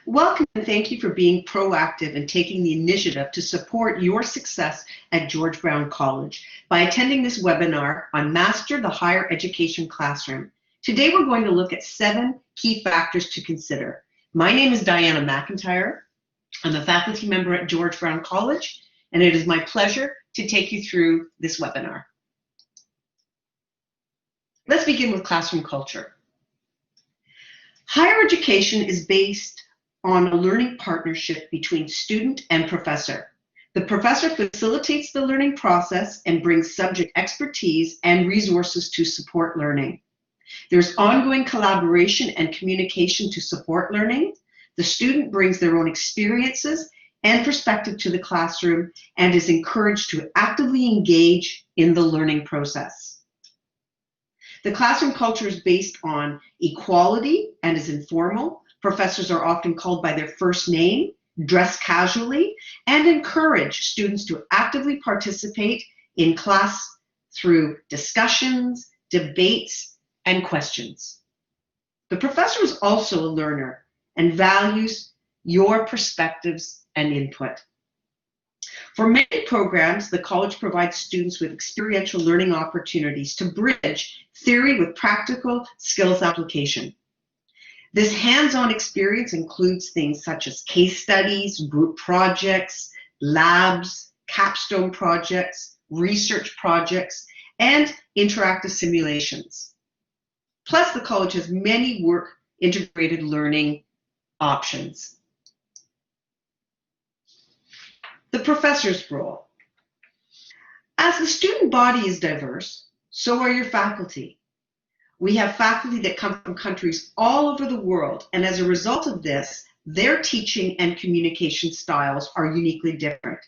Welcome and thank you for being proactive and taking the initiative to support your success at George Brown College by attending this webinar on Master the Higher Education Classroom. Today we're going to look at 7 key factors to consider. My name is Diana McIntyre. I'm a faculty member at George Brown College, and it is my pleasure to take you through this webinar. Let's begin with classroom culture. Higher education is based on a learning partnership between student and professor. The professor facilitates the learning process and brings subject expertise and resources to support learning. There's ongoing collaboration and communication to support learning. The student brings their own experiences and perspective to the classroom and is encouraged to actively engage in the learning process. The classroom culture is based on equality and is informal. Professors are often called by their first name, dress casually, and encourage students to actively participate in class through discussions, debates, and questions. The professor is also a learner and values your perspectives and input. For many programs, the college provides students with experiential learning opportunities to bridge theory with practical skills application. This hands-on experience includes things such as case studies, group projects, labs, capstone projects, research projects, and interactive simulations. Plus, the college has many work-integrated learning options. The professor's role. As the student body is diverse, so are your faculty. We have faculty that come from countries all over the world, and as a result of this, their teaching and communication styles are uniquely different.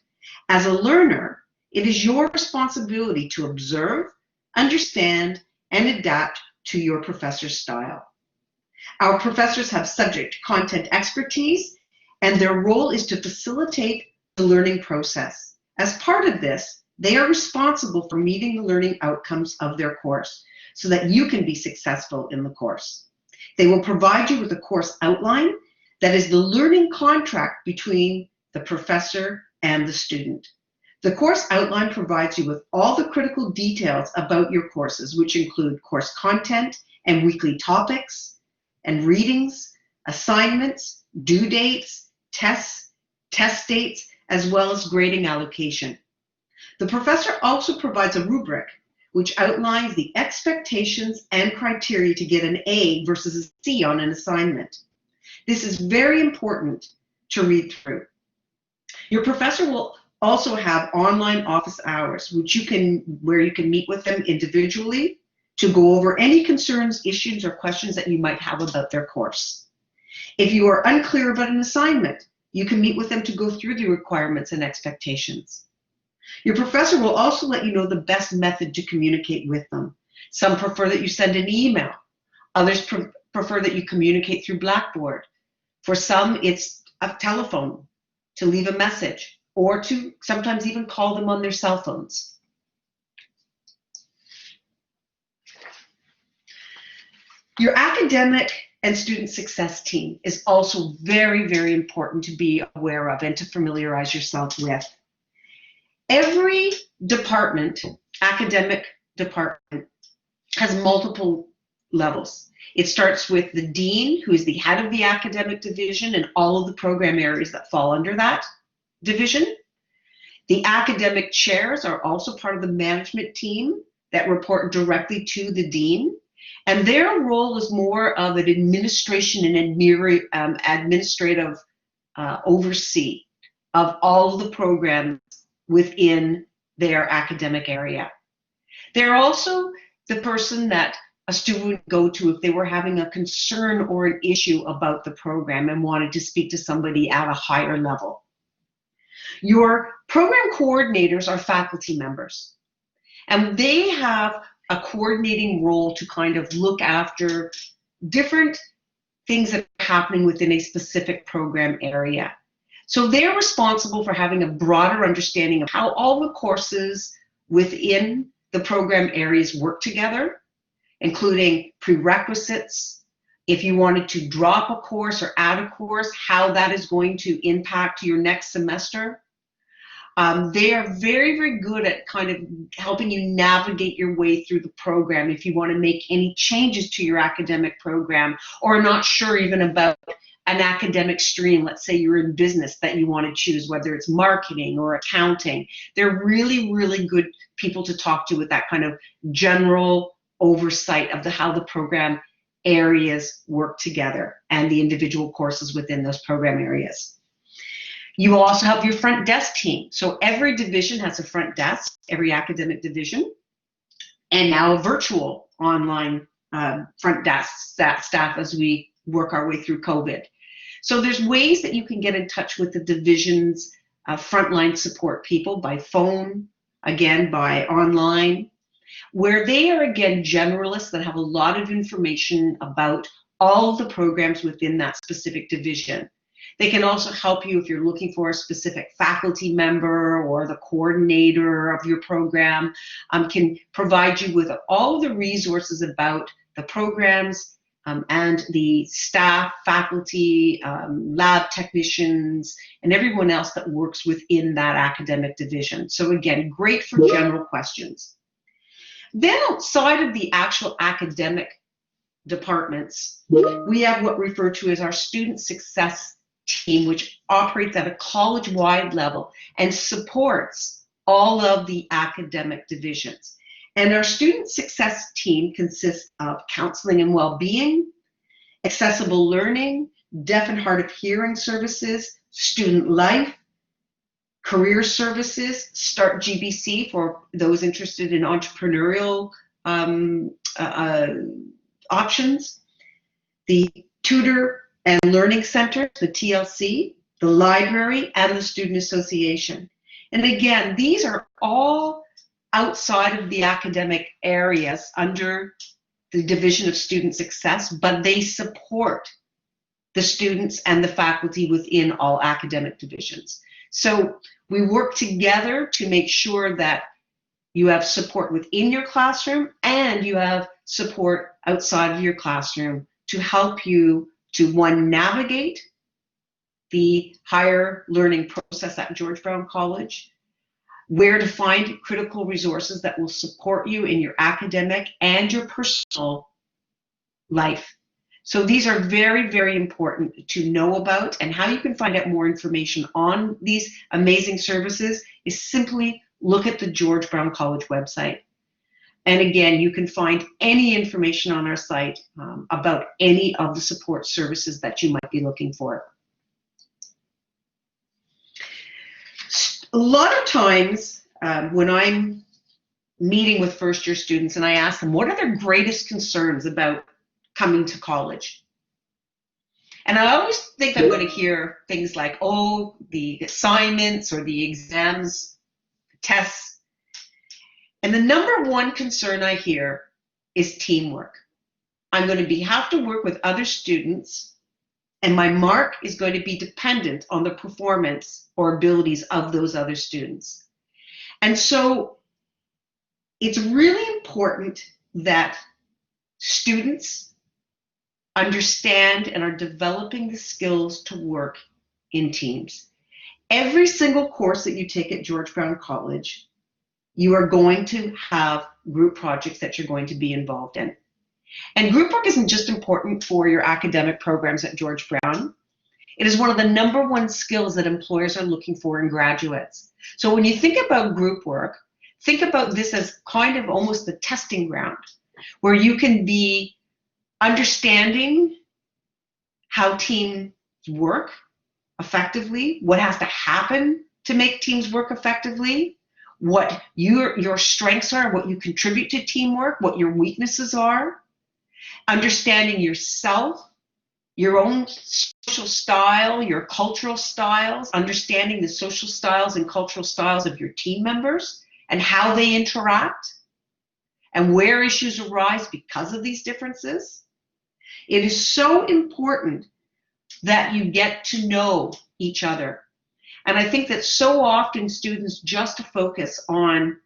As a learner, it is your responsibility to observe, understand, and adapt to your professor's style. Our professors have subject content expertise, and their role is to facilitate the learning process. As part of this, they are responsible for meeting the learning outcomes of their course, so that you can be successful in the course. They will provide you with a course outline that is the learning contract between the professor and the student. The course outline provides you with all the critical details about your courses, which include course content and weekly topics and readings, assignments, due dates, tests, test dates, as well as grading allocation. The professor also provides a rubric which outlines the expectations and criteria to get an A versus a C on an assignment. This is very important to read through. Your professor will also have online office hours, where you can meet with them individually to go over any concerns, issues, or questions that you might have about their course. If you are unclear about an assignment, you can meet with them to go through the requirements and expectations. Your professor will also let you know the best method to communicate with them. Some prefer that you send an email. Others prefer that you communicate through Blackboard. For some, it's a telephone to leave a message, or to sometimes even call them on their cell phones. Your academic and student success team is also very, very important to be aware of and to familiarize yourself with. Every department, academic department, has multiple levels. It starts with the dean, who is the head of the academic division and all of the program areas that fall under that division. The academic chairs are also part of the management team that report directly to the dean. And their role is more of an administration and administrative oversee of all of the programs within their academic area. They're also the person that a student would go to if they were having a concern or an issue about the program and wanted to speak to somebody at a higher level. Your program coordinators are faculty members, and they have a coordinating role to kind of look after different things that are happening within a specific program area. So they're responsible for having a broader understanding of how all the courses within the program areas work together, including prerequisites, if you wanted to drop a course or add a course, how that is going to impact your next semester. They are very, very good at kind of helping you navigate your way through the program if you want to make any changes to your academic program or are not sure even about an academic stream. Let's say you're in business that you want to choose, whether it's marketing or accounting. They're really, really good people to talk to with that kind of general oversight of how the program areas work together and the individual courses within those program areas. You also have your front desk team. So every division has a front desk, every academic division, and now a virtual online front desk staff as we work our way through COVID. So there's ways that you can get in touch with the division's frontline support people by phone, again, by online, where they are, again, generalists that have a lot of information about all of the programs within that specific division. They can also help you if you're looking for a specific faculty member or the coordinator of your program, can provide you with all the resources about the programs and the staff, faculty, lab technicians, and everyone else that works within that academic division. So again, great for general questions. Then outside of the actual academic departments, we have what we refer to as our student success team, which operates at a college-wide level and supports all of the academic divisions. And our student success team consists of counseling and well-being, accessible learning, deaf and hard of hearing services, student life, career services, Start GBC for those interested in entrepreneurial options, the tutor and learning center, the TLC, the library, and the student association. And again, these are all outside of the academic areas under the Division of Student Success, but they support the students and the faculty within all academic divisions. So we work together to make sure that you have support within your classroom and you have support outside of your classroom to help you to, one, navigate the higher learning process at George Brown College, where to find critical resources that will support you in your academic and your personal life. So these are very, very important to know about, and how you can find out more information on these amazing services is simply look at the George Brown College website. And again, you can find any information on our site about any of the support services that you might be looking for. A lot of times when I'm meeting with first-year students and I ask them, what are their greatest concerns about coming to college? And I always think I'm going to hear things like, oh, the assignments or the exams, tests. And the number one concern I hear is teamwork. I'm going to have to work with other students, and my mark is going to be dependent on the performance or abilities of those other students. And so it's really important that students understand and are developing the skills to work in teams. Every single course that you take at George Brown College, you are going to have group projects that you're going to be involved in. And group work isn't just important for your academic programs at George Brown. It is one of the number one skills that employers are looking for in graduates. So when you think about group work, think about this as kind of almost the testing ground, where you can be understanding how teams work effectively, what has to happen to make teams work effectively, what your strengths are, what you contribute to teamwork, what your weaknesses are, understanding yourself, your own social style, your cultural styles, understanding the social styles and cultural styles of your team members and how they interact and where issues arise because of these differences. It is so important that you get to know each other. And I think that so often students just focus on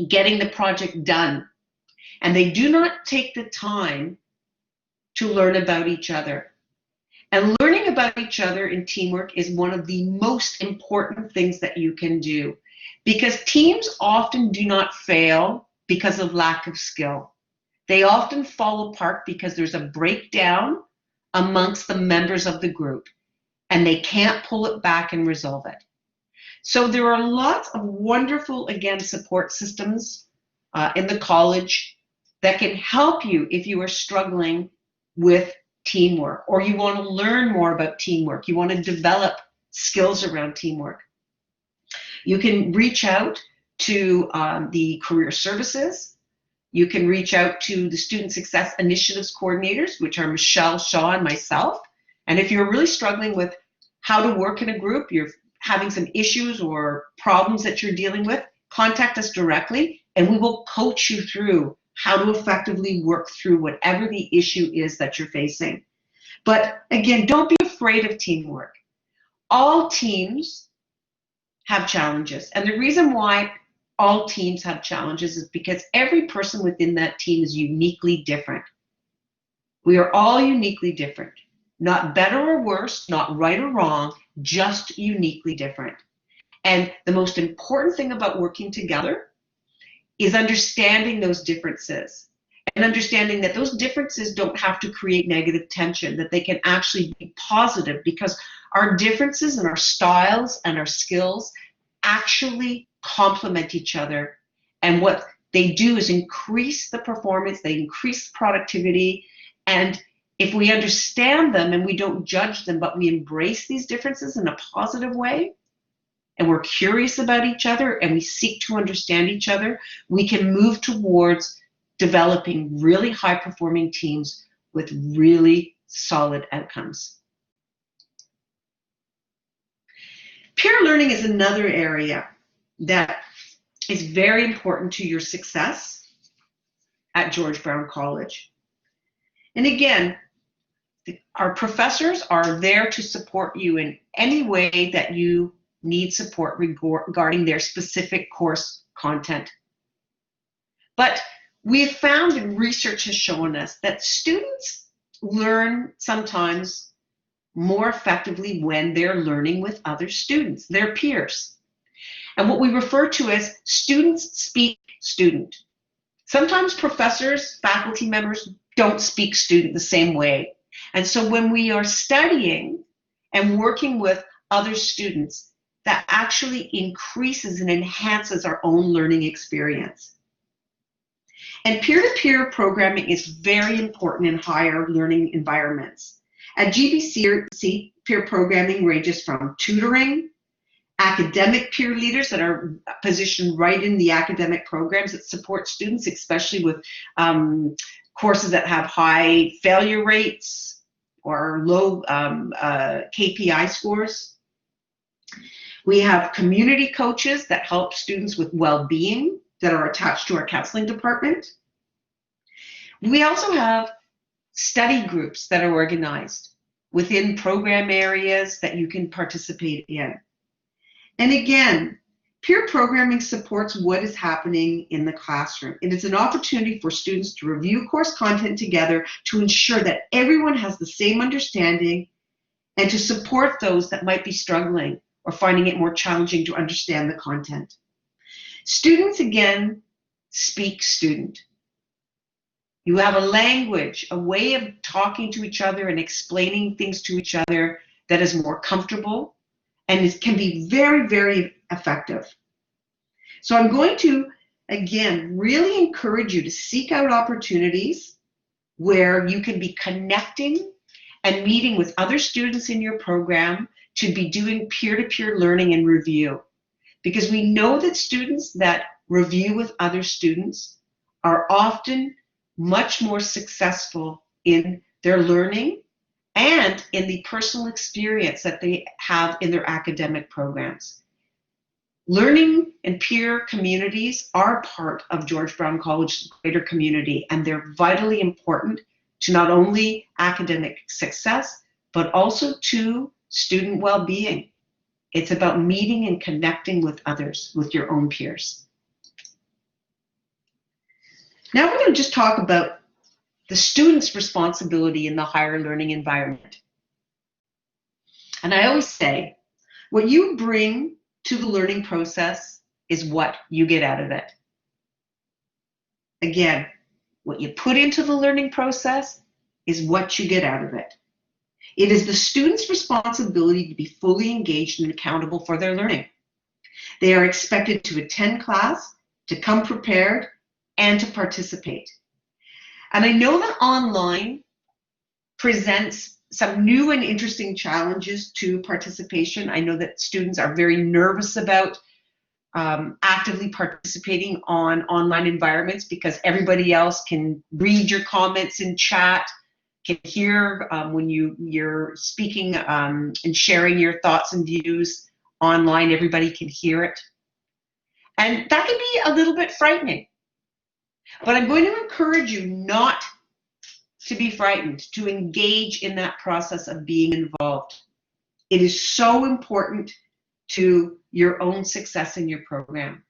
getting the project done, and they do not take the time to learn about each other. And learning about each other in teamwork is one of the most important things that you can do, because teams often do not fail because of lack of skill. They often fall apart because there's a breakdown amongst the members of the group, and they can't pull it back and resolve it. So there are lots of wonderful, again, support systems in the college that can help you if you are struggling with teamwork, or you want to learn more about teamwork, you want to develop skills around teamwork. You can reach out to the career services. You can reach out to the Student Success Initiatives coordinators, which are Michelle Shaw and myself. And if you're really struggling with how to work in a group, you're having some issues or problems that you're dealing with, contact us directly and we will coach you through how to effectively work through whatever the issue is that you're facing. But again, don't be afraid of teamwork. All teams have challenges. And the reason why all teams have challenges is because every person within that team is uniquely different. We are all uniquely different. Not better or worse, not right or wrong, just uniquely different. And the most important thing about working together is understanding those differences and understanding that those differences don't have to create negative tension, that they can actually be positive, because our differences and our styles and our skills actually complement each other. And what they do is increase the performance, they increase productivity. And if we understand them and we don't judge them, but we embrace these differences in a positive way, and we're curious about each other and we seek to understand each other, we can move towards developing really high-performing teams with really solid outcomes. Peer learning is another area that is very important to your success at George Brown College. And again, our professors are there to support you in any way that you need support regarding their specific course content. But we have found, and research has shown us, that students learn sometimes more effectively when they're learning with other students, their peers. And what we refer to as students speak student. Sometimes professors, faculty members don't speak student the same way. And so when we are studying and working with other students, that actually increases and enhances our own learning experience. And peer-to-peer programming is very important in higher learning environments. At GBC, peer programming ranges from tutoring, academic peer leaders that are positioned right in the academic programs that support students, especially with courses that have high failure rates or low KPI scores. We have community coaches that help students with well-being that are attached to our counseling department. We also have study groups that are organized within program areas that you can participate in. And again, peer programming supports what is happening in the classroom. It is an opportunity for students to review course content together to ensure that everyone has the same understanding and to support those that might be struggling or finding it more challenging to understand the content. Students, again, speak student. You have a language, a way of talking to each other and explaining things to each other that is more comfortable and it can be very, very effective. So I'm going to, again, really encourage you to seek out opportunities where you can be connecting and meeting with other students in your program to be doing peer-to-peer learning and review. Because we know that students that review with other students are often much more successful in their learning and in the personal experience that they have in their academic programs. Learning and peer communities are part of George Brown College's greater community, and they're vitally important to not only academic success, but also to student well-being. It's about meeting and connecting with others, with your own peers. Now we're going to just talk about the student's responsibility in the higher learning environment. And I always say, what you bring to the learning process is what you get out of it. Again, what you put into the learning process is what you get out of it. It is the student's responsibility to be fully engaged and accountable for their learning. They are expected to attend class, to come prepared, and to participate. And I know that online presents some new and interesting challenges to participation. I know that students are very nervous about actively participating on online environments because everybody else can read your comments in chat, can hear when you're speaking and sharing your thoughts and views online. Everybody can hear it. And that can be a little bit frightening. But I'm going to encourage you not to be frightened, to engage in that process of being involved. It is so important to your own success in your program.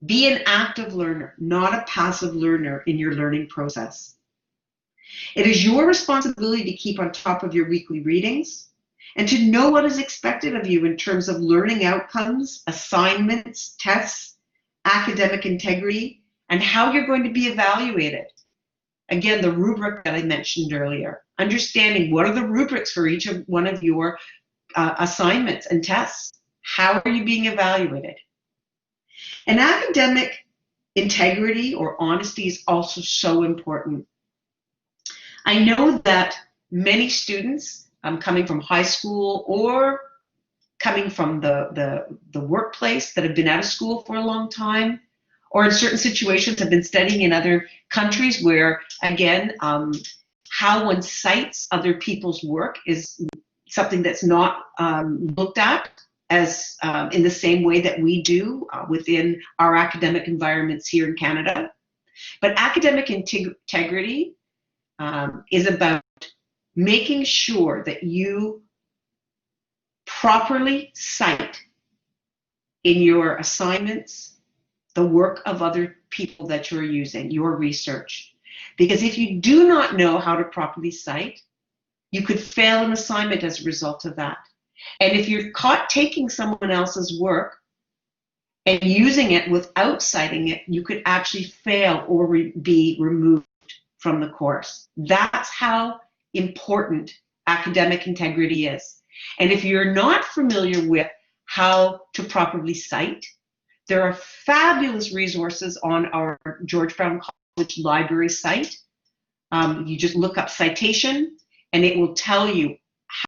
Be an active learner, not a passive learner in your learning process. It is your responsibility to keep on top of your weekly readings and to know what is expected of you in terms of learning outcomes, assignments, tests, academic integrity, and how you're going to be evaluated. Again, the rubric that I mentioned earlier, understanding what are the rubrics for each of one of your assignments and tests. How are you being evaluated? And academic integrity or honesty is also so important. I know that many students coming from high school or coming from the workplace that have been out of school for a long time, or in certain situations have been studying in other countries where, again, how one cites other people's work is something that's not looked at as in the same way that we do within our academic environments here in Canada. But academic integrity is about making sure that you properly cite in your assignments the work of other people that you're using, your research. Because if you do not know how to properly cite, you could fail an assignment as a result of that. And if you're caught taking someone else's work and using it without citing it, you could actually fail or be removed from the course. That's how important academic integrity is. And if you're not familiar with how to properly cite, there are fabulous resources on our George Brown College library site. You just look up citation and it will tell you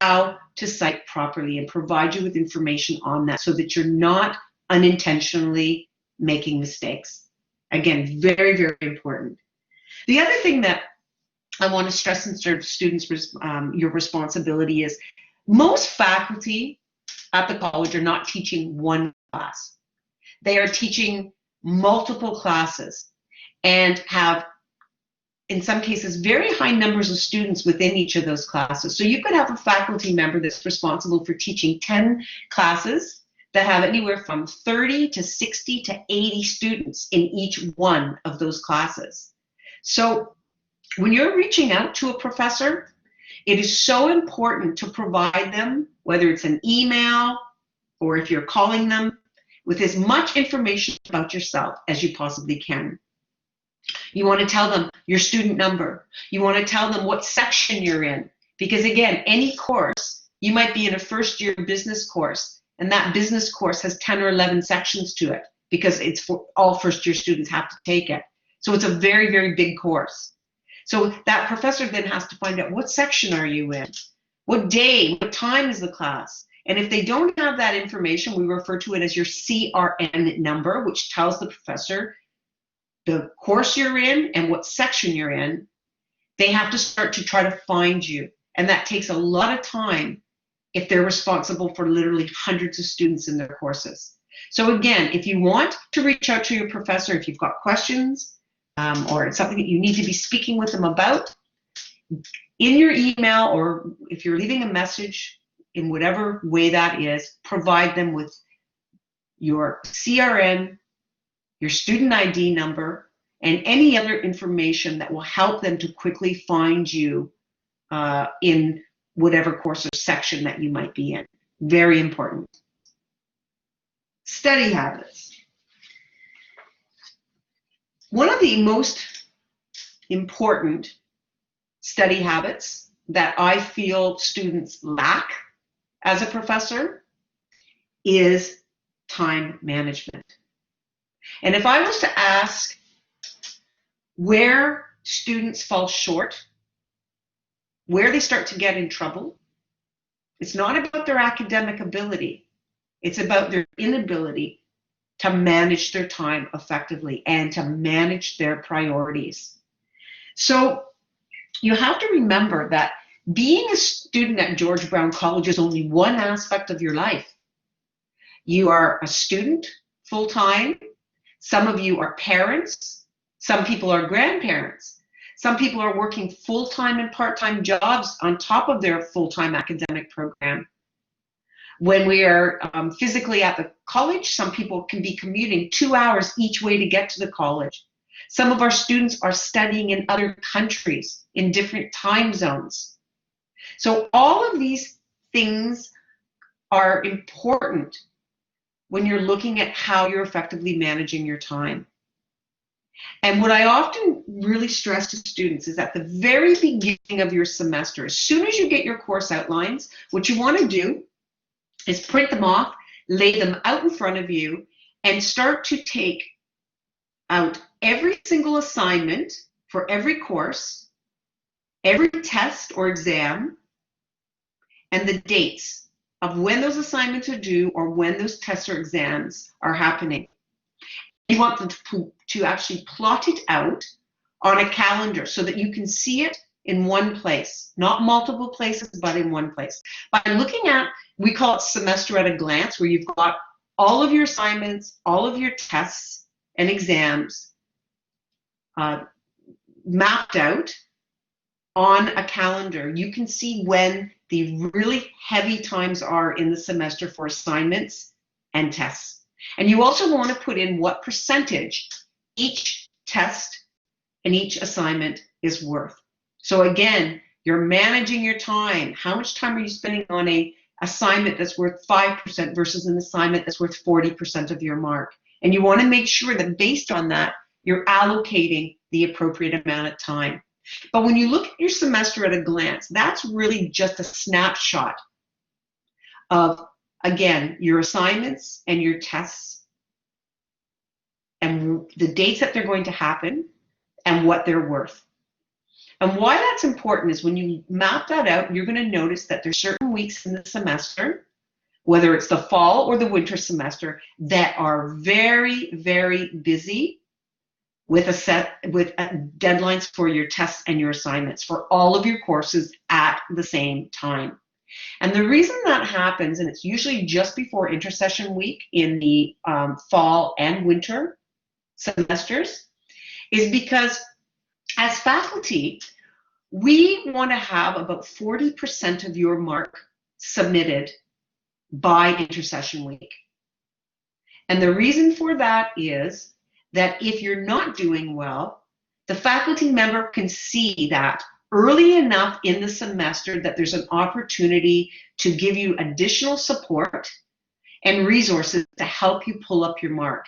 how to cite properly and provide you with information on that so that you're not unintentionally making mistakes. Again, very, very important. The other thing that I want to stress in students, your responsibility is most faculty at the college are not teaching one class. They are teaching multiple classes and have, in some cases, very high numbers of students within each of those classes. So you could have a faculty member that's responsible for teaching 10 classes that have anywhere from 30 to 60 to 80 students in each one of those classes. So when you're reaching out to a professor, it is so important to provide them, whether it's an email or if you're calling them, with as much information about yourself as you possibly can. You want to tell them your student number. You want to tell them what section you're in. Because again, any course, you might be in a first year business course, and that business course has 10 or 11 sections to it because it's for all first year students have to take it. So it's a very, very big course. So that professor then has to find out what section are you in? What day, what time is the class? And if they don't have that information, we refer to it as your CRN number, which tells the professor the course you're in and what section you're in. They have to start to try to find you. And that takes a lot of time if they're responsible for literally hundreds of students in their courses. So again, if you want to reach out to your professor, if you've got questions or it's something that you need to be speaking with them about, in your email or if you're leaving a message, in whatever way that is, provide them with your CRN, your student ID number, and any other information that will help them to quickly find you in whatever course or section that you might be in. Very important. Study habits. One of the most important study habits that I feel students lack as a professor is time management. And if I was to ask where students fall short, where they start to get in trouble, it's not about their academic ability. It's about their inability to manage their time effectively and to manage their priorities. So you have to remember that being a student at George Brown College is only one aspect of your life. You are a student full-time. Some of you are parents. Some people are grandparents. Some people are working full-time and part-time jobs on top of their full-time academic program. When we are physically at the college, some people can be commuting 2 hours each way to get to the college. Some of our students are studying in other countries in different time zones. So all of these things are important when you're looking at how you're effectively managing your time. And what I often really stress to students is at the very beginning of your semester, as soon as you get your course outlines, what you want to do is print them off, lay them out in front of you, and start to take out every single assignment for every course, every test or exam, and the dates of when those assignments are due or when those tests or exams are happening. You want them to actually plot it out on a calendar so that you can see it in one place, not multiple places, but in one place. By looking at, we call it semester at a glance, where you've got all of your assignments, all of your tests and exams mapped out on a calendar. You can see when the really heavy times are in the semester for assignments and tests. And you also want to put in what percentage each test and each assignment is worth. So again, you're managing your time. How much time are you spending on an assignment that's worth 5% versus an assignment that's worth 40% of your mark? And you want to make sure that based on that, you're allocating the appropriate amount of time. But when you look at your semester at a glance, that's really just a snapshot of, again, your assignments and your tests and the dates that they're going to happen and what they're worth. And why that's important is when you map that out, you're going to notice that there's certain weeks in the semester, whether it's the fall or the winter semester, that are very, very busy with deadlines for your tests and your assignments for all of your courses at the same time. And the reason that happens, and it's usually just before intersession week in the fall and winter semesters, is because as faculty, we want to have about 40% of your mark submitted by intersession week. And the reason for that is that if you're not doing well, the faculty member can see that early enough in the semester that there's an opportunity to give you additional support and resources to help you pull up your mark.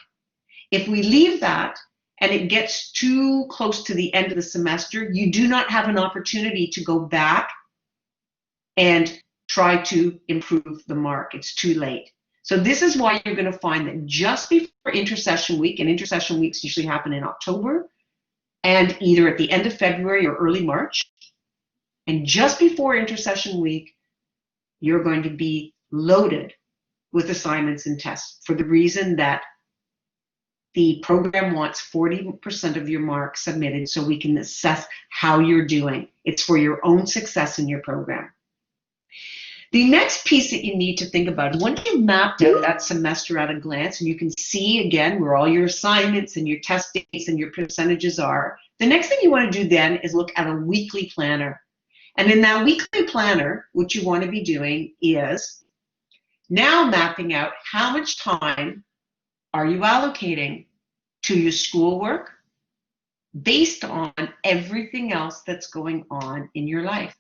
If we leave that and it gets too close to the end of the semester, you do not have an opportunity to go back and try to improve the mark. It's too late. So this is why you're going to find that just before intersession week, and intersession weeks usually happen in October, and either at the end of February or early March, and just before intersession week, you're going to be loaded with assignments and tests for the reason that the program wants 40% of your mark submitted so we can assess how you're doing. It's for your own success in your program. The next piece that you need to think about is once you've mapped out that semester at a glance and you can see again where all your assignments and your test dates and your percentages are, the next thing you want to do then is look at a weekly planner. And in that weekly planner, what you want to be doing is now mapping out how much time are you allocating to your schoolwork, based on everything else that's going on in your life.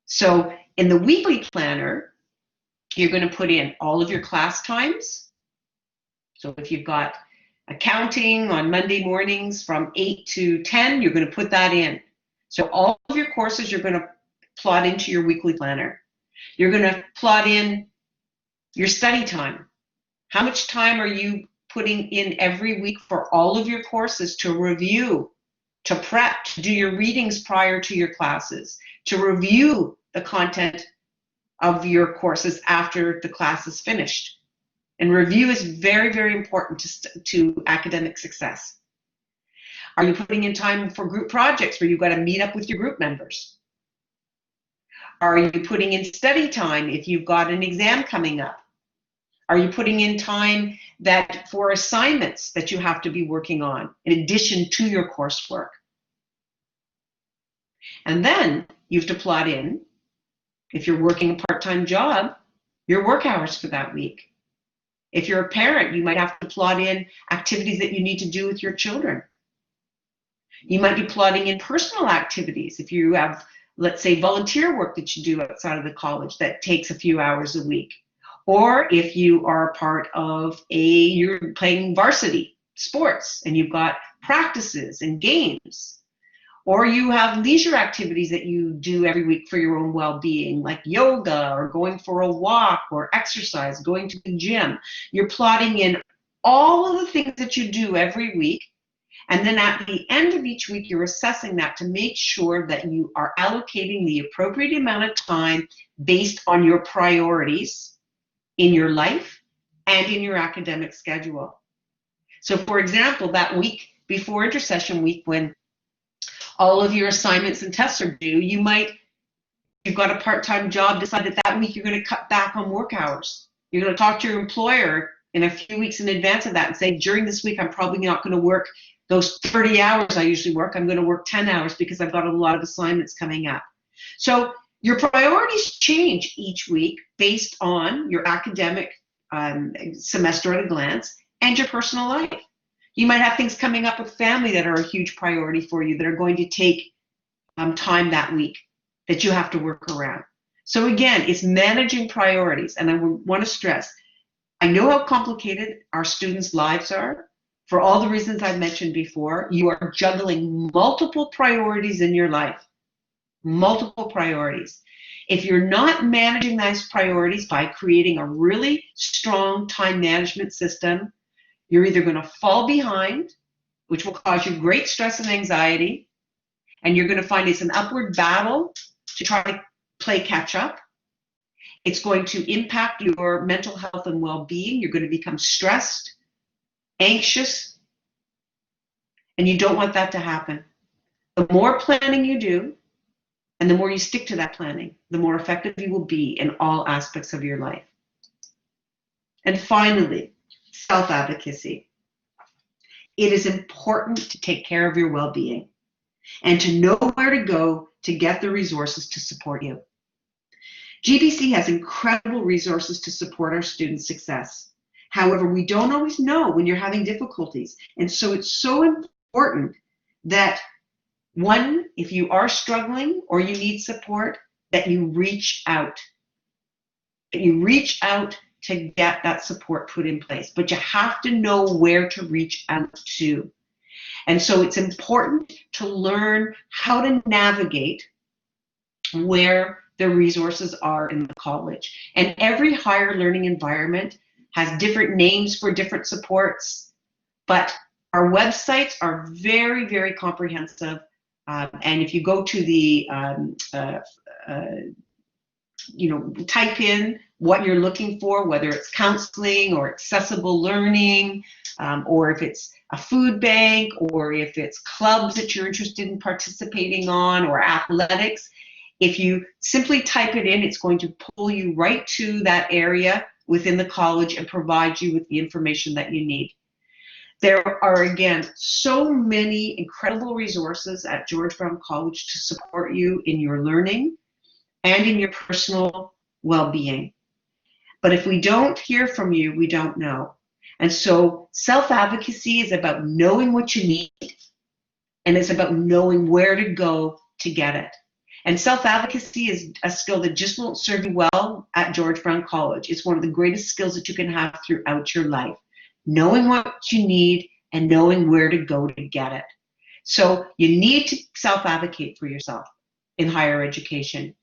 So in the weekly planner, you're going to put in all of your class times. So if you've got accounting on Monday mornings from 8 to 10, you're going to put that in. So all of your courses you're going to plot into your weekly planner. You're going to plot in your study time. How much time are you putting in every week for all of your courses to review, to prep, to do your readings prior to your classes, to review the content of your courses after the class is finished? And review is very, very important to academic success. Are you putting in time for group projects where you've got to meet up with your group members? Are you putting in study time if you've got an exam coming up? Are you putting in time for assignments that you have to be working on in addition to your coursework? And then you have to plot in, if you're working a part-time job, your work hours for that week. If you're a parent, you might have to plot in activities that you need to do with your children. You might be plotting in personal activities. If you have, let's say, volunteer work that you do outside of the college that takes a few hours a week. Or if you are part of you're playing varsity sports and you've got practices and games. Or you have leisure activities that you do every week for your own well-being, like yoga or going for a walk or exercise, going to the gym. You're plotting in all of the things that you do every week. And then at the end of each week, you're assessing that to make sure that you are allocating the appropriate amount of time based on your priorities in your life and in your academic schedule. So for example, that week before intersession week, when all of your assignments and tests are due, you've got a part-time job, decide that week you're going to cut back on work hours. You're going to talk to your employer in a few weeks in advance of that and say, during this week, I'm probably not going to work those 30 hours I usually work. I'm going to work 10 hours because I've got a lot of assignments coming up. So your priorities change each week based on your academic semester at a glance and your personal life. You might have things coming up with family that are a huge priority for you that are going to take time that week that you have to work around. So again, it's managing priorities. And I want to stress, I know how complicated our students' lives are. For all the reasons I've mentioned before, you are juggling multiple priorities in your life. Multiple priorities. If you're not managing those priorities by creating a really strong time management system, you're either going to fall behind, which will cause you great stress and anxiety, and you're going to find it's an upward battle to try to play catch up. It's going to impact your mental health and well-being. You're going to become stressed, anxious, and you don't want that to happen. The more planning you do, and the more you stick to that planning, the more effective you will be in all aspects of your life. And finally, self-advocacy. It is important to take care of your well-being and to know where to go to get the resources to support you. GBC has incredible resources to support our students' success. However, we don't always know when you're having difficulties. And so it's so important that, one, if you are struggling or you need support, that you reach out. That you reach out to get that support put in place. But you have to know where to reach out to. And so it's important to learn how to navigate where the resources are in the college. And every higher learning environment has different names for different supports, but our websites are very, very comprehensive. And if you go to the, type in what you're looking for, whether it's counseling or accessible learning, or if it's a food bank, or if it's clubs that you're interested in participating on, or athletics, if you simply type it in, it's going to pull you right to that area within the college and provide you with the information that you need. There are, again, so many incredible resources at George Brown College to support you in your learning and in your personal well-being. But if we don't hear from you, we don't know. And so self-advocacy is about knowing what you need And it's about knowing where to go to get it. And self-advocacy is a skill that just won't serve you well at George Brown College. It's one of the greatest skills that you can have throughout your life. Knowing what you need and knowing where to go to get it. So you need to self-advocate for yourself in higher education.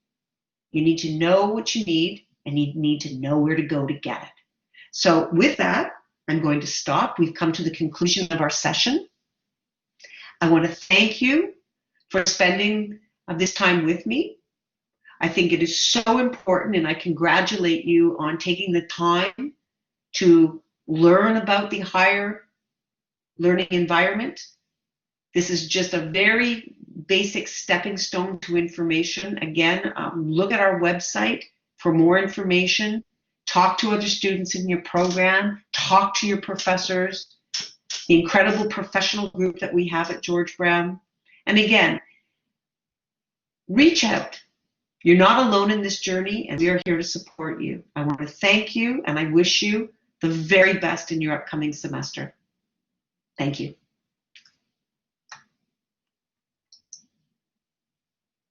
You need to know what you need, and you need to know where to go to get it. So with that, I'm going to stop. We've come to the conclusion of our session. I want to thank you for spending this time with me. I think it is so important, and I congratulate you on taking the time to learn about the higher learning environment. This is just a very basic stepping stone to information. Again, look at our website for more information. Talk to other students in your program. Talk to your professors. The incredible professional group that we have at George Brown. And again, reach out. You're not alone in this journey, and we are here to support you. I want to thank you, and I wish you the very best in your upcoming semester. Thank you.